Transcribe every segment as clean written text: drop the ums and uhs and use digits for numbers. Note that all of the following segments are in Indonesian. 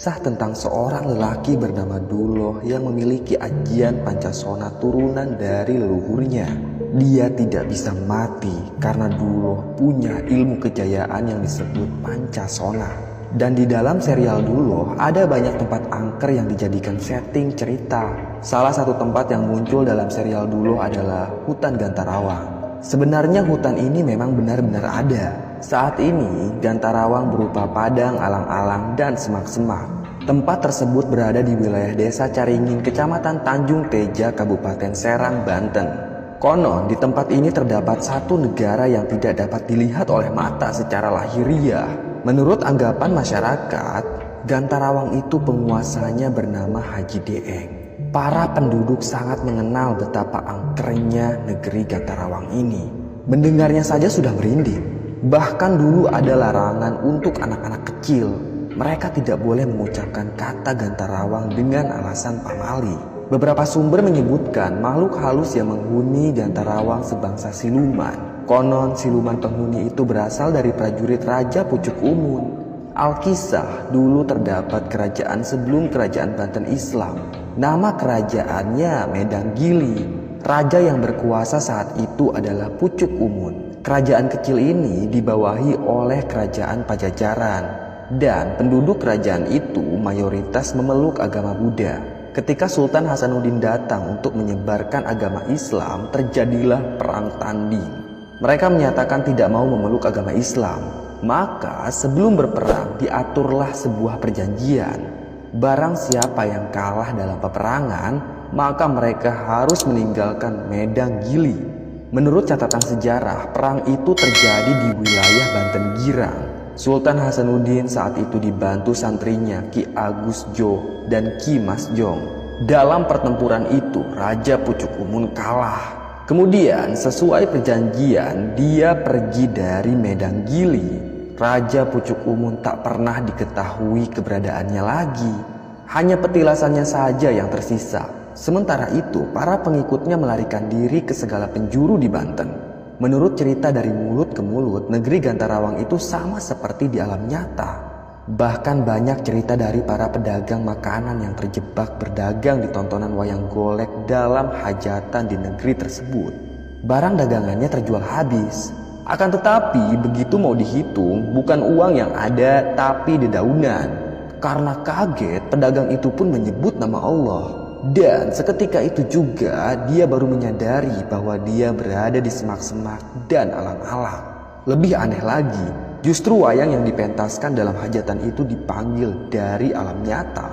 Kisah tentang seorang lelaki bernama Duloh yang memiliki ajian Pancasona turunan dari leluhurnya. Dia tidak bisa mati karena Duloh punya ilmu kejayaan yang disebut Pancasona. Dan di dalam serial Duloh ada banyak tempat angker yang dijadikan setting cerita. Salah satu tempat yang muncul dalam serial Duloh adalah hutan Gantarawang. Sebenarnya hutan ini memang benar-benar ada. Saat ini Gantarawang berupa padang alang-alang dan semak-semak. Tempat tersebut berada di wilayah desa Caringin, Kecamatan Tanjung Teja, Kabupaten Serang, Banten. Konon di tempat ini terdapat satu negara yang tidak dapat dilihat oleh mata secara lahiriah. Menurut anggapan masyarakat, Gantarawang itu penguasanya bernama Haji Deeng. Para penduduk sangat mengenal betapa angkernya negeri Gantarawang ini. Mendengarnya saja sudah merinding. Bahkan dulu ada larangan untuk anak-anak kecil. Mereka tidak boleh mengucapkan kata Gantarawang dengan alasan pamali. Beberapa sumber menyebutkan makhluk halus yang menghuni Gantarawang sebangsa siluman. Konon siluman penghuni itu berasal dari prajurit Raja Pucuk Umun. Alkisah, dulu terdapat kerajaan sebelum kerajaan Banten Islam. Nama kerajaannya Medang Gili. Raja yang berkuasa saat itu adalah Pucuk Umun. Kerajaan kecil ini dibawahi oleh kerajaan Pajajaran. Dan penduduk kerajaan itu mayoritas memeluk agama Buddha. Ketika Sultan Hasanuddin datang untuk menyebarkan agama Islam, terjadilah perang tanding. Mereka menyatakan tidak mau memeluk agama Islam. Maka sebelum berperang diaturlah sebuah perjanjian. Barang siapa yang kalah dalam peperangan, maka mereka harus meninggalkan Medang Gili. Menurut catatan sejarah, perang itu terjadi di wilayah Banten Girang. Sultan Hasanuddin saat itu dibantu santrinya Ki Agus Jo dan Ki Mas Jong. Dalam pertempuran itu, Raja Pucuk Umun kalah. Kemudian sesuai perjanjian, dia pergi dari Medang Gili. Raja Pucuk Umun tak pernah diketahui keberadaannya lagi. Hanya petilasannya saja yang tersisa. Sementara itu, para pengikutnya melarikan diri ke segala penjuru di Banten. Menurut cerita dari mulut ke mulut, negeri Gantarawang itu sama seperti di alam nyata. Bahkan banyak cerita dari para pedagang makanan yang terjebak berdagang di tontonan wayang golek dalam hajatan di negeri tersebut. Barang dagangannya terjual habis. Akan tetapi begitu mau dihitung, bukan uang yang ada tapi dedaunan. Karena kaget, pedagang itu pun menyebut nama Allah. Dan seketika itu juga dia baru menyadari bahwa dia berada di semak-semak dan alang-alang. Lebih aneh lagi, justru wayang yang dipentaskan dalam hajatan itu dipanggil dari alam nyata.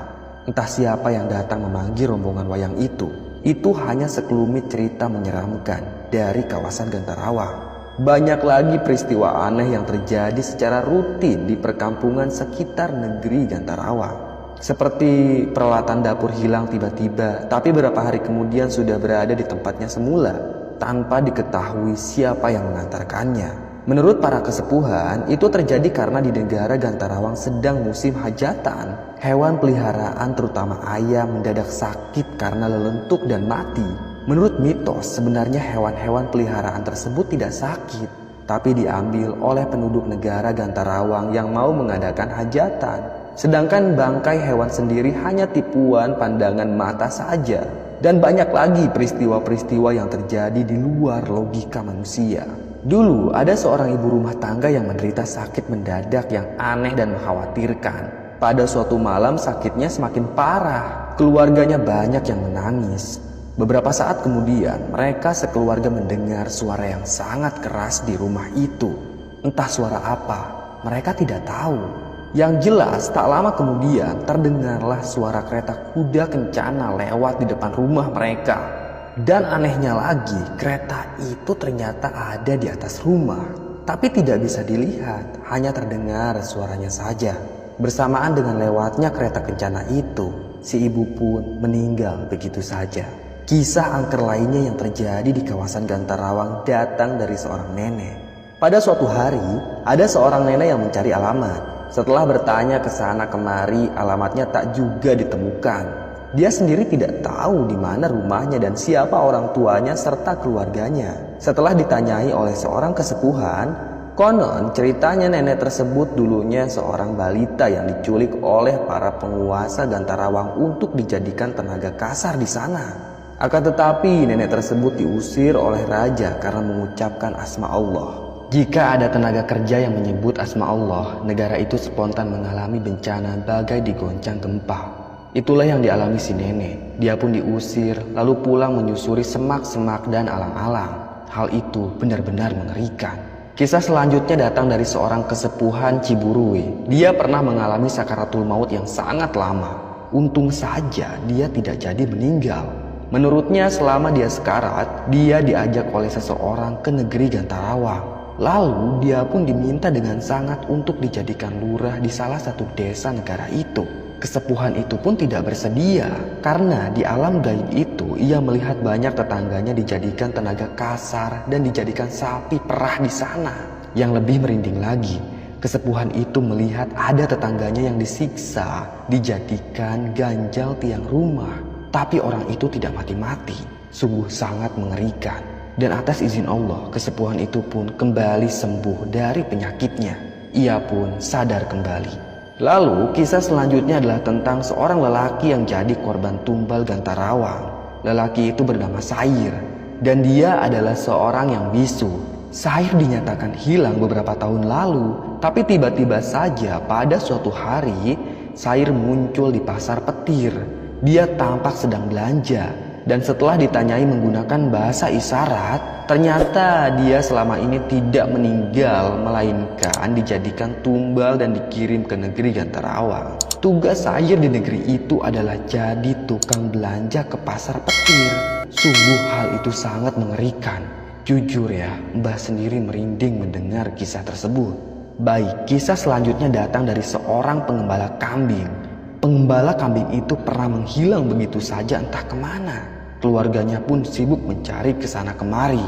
Entah siapa yang datang memanggil rombongan wayang itu. Itu hanya sekelumit cerita menyeramkan dari kawasan Gantarawang. Banyak lagi peristiwa aneh yang terjadi secara rutin di perkampungan sekitar negeri Gantarawang. Seperti peralatan dapur hilang tiba-tiba, tapi beberapa hari kemudian sudah berada di tempatnya semula, tanpa diketahui siapa yang mengantarkannya. Menurut para kesepuhan, itu terjadi karena di negara Gantarawang sedang musim hajatan. Hewan peliharaan terutama ayam mendadak sakit karena lelentuk dan mati. Menurut mitos, sebenarnya hewan-hewan peliharaan tersebut tidak sakit, tapi diambil oleh penduduk negara Gantarawang yang mau mengadakan hajatan. Sedangkan bangkai hewan sendiri hanya tipuan pandangan mata saja. Dan banyak lagi peristiwa-peristiwa yang terjadi di luar logika manusia. Dulu ada seorang ibu rumah tangga yang menderita sakit mendadak yang aneh dan mengkhawatirkan. Pada suatu malam sakitnya semakin parah. Keluarganya banyak yang menangis. Beberapa saat kemudian mereka sekeluarga mendengar suara yang sangat keras di rumah itu. Entah suara apa, mereka tidak tahu. Yang jelas tak lama kemudian terdengarlah suara kereta kuda kencana lewat di depan rumah mereka. Dan anehnya lagi, kereta itu ternyata ada di atas rumah. Tapi tidak bisa dilihat, hanya terdengar suaranya saja. Bersamaan dengan lewatnya kereta kencana itu, si ibu pun meninggal begitu saja. Kisah angker lainnya yang terjadi di kawasan Gantarawang datang dari seorang nenek. Pada suatu hari, ada seorang nenek yang mencari alamat. Setelah bertanya ke sana kemari, alamatnya tak juga ditemukan. Dia sendiri tidak tahu di mana rumahnya dan siapa orang tuanya serta keluarganya. Setelah ditanyai oleh seorang kesepuhan, Konon ceritanya nenek tersebut dulunya seorang balita yang diculik oleh para penguasa Gantarawang untuk dijadikan tenaga kasar di sana. Akan tetapi nenek tersebut diusir oleh raja karena mengucapkan asma Allah. Jika ada tenaga kerja yang menyebut asma Allah, negara itu spontan mengalami bencana bagai digoncang gempa. Itulah yang dialami si nenek. Dia pun diusir lalu pulang menyusuri semak-semak dan alang-alang. Hal itu benar-benar mengerikan. Kisah selanjutnya datang dari seorang kesepuhan Ciburui. Dia pernah mengalami sakaratul maut yang sangat lama. Untung saja dia tidak jadi meninggal. Menurutnya selama dia sekarat, dia diajak oleh seseorang ke negeri Gantarawang. Lalu dia pun diminta dengan sangat untuk dijadikan lurah di salah satu desa negara itu. Kesepuhan itu pun tidak bersedia karena di alam gaib itu ia melihat banyak tetangganya dijadikan tenaga kasar dan dijadikan sapi perah di sana. Yang lebih merinding lagi, kesepuhan itu melihat ada tetangganya yang disiksa dijadikan ganjal tiang rumah. Tapi orang itu tidak mati-mati. Sungguh sangat mengerikan. Dan atas izin Allah, kesepuhan itu pun kembali sembuh dari penyakitnya. Ia pun sadar kembali. Lalu kisah selanjutnya adalah tentang seorang lelaki yang jadi korban tumbal Gantarawang. Lelaki itu bernama Sair dan dia adalah seorang yang bisu. Sair dinyatakan hilang beberapa tahun lalu, tapi tiba-tiba saja pada suatu hari Sair muncul di pasar petir. Dia tampak sedang belanja dan setelah ditanyai menggunakan bahasa isyarat, ternyata dia selama ini tidak meninggal melainkan dijadikan tumbal dan dikirim ke negeri Gantarawang. Tugas Sair di negeri itu adalah jadi tukang belanja ke pasar petir. Sungguh hal itu sangat mengerikan. Jujur ya, Mbah sendiri merinding mendengar kisah tersebut. Baik, kisah selanjutnya datang dari seorang pengembala kambing. Pengembala kambing itu pernah menghilang begitu saja entah kemana. Keluarganya pun sibuk mencari ke sana kemari.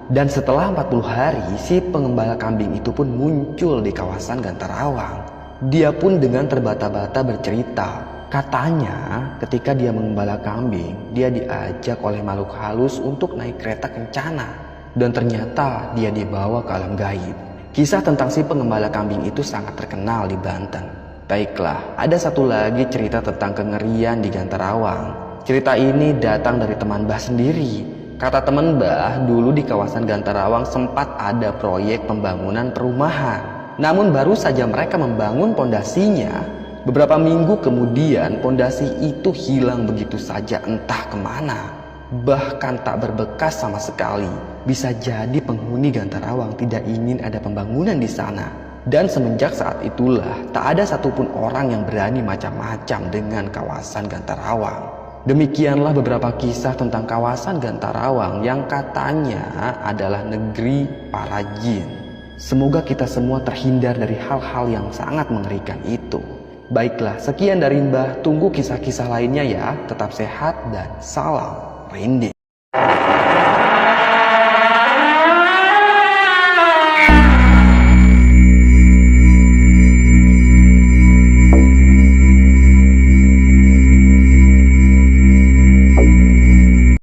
Dan setelah 40 hari, si pengembala kambing itu pun muncul di kawasan Gantarawang. Dia pun dengan terbata-bata bercerita. Katanya ketika dia mengembala kambing, dia diajak oleh makhluk halus untuk naik kereta kencana. Dan ternyata dia dibawa ke alam gaib. Kisah tentang si pengembala kambing itu sangat terkenal di Banten. Baiklah, ada satu lagi cerita tentang kengerian di Gantarawang. Cerita ini datang dari teman Mbah sendiri. Kata teman Mbah, dulu di kawasan Gantarawang sempat ada proyek pembangunan perumahan. Namun baru saja mereka membangun pondasinya, beberapa minggu kemudian pondasi itu hilang begitu saja entah kemana. Bahkan tak berbekas sama sekali. Bisa jadi penghuni Gantarawang tidak ingin ada pembangunan di sana. Dan semenjak saat itulah tak ada satupun orang yang berani macam-macam dengan kawasan Gantarawang. Demikianlah beberapa kisah tentang kawasan Gantarawang yang katanya adalah negeri para jin. Semoga kita semua terhindar dari hal-hal yang sangat mengerikan itu. Baiklah, sekian dari Mbah. Tunggu kisah-kisah lainnya ya. Tetap sehat dan salam rinding.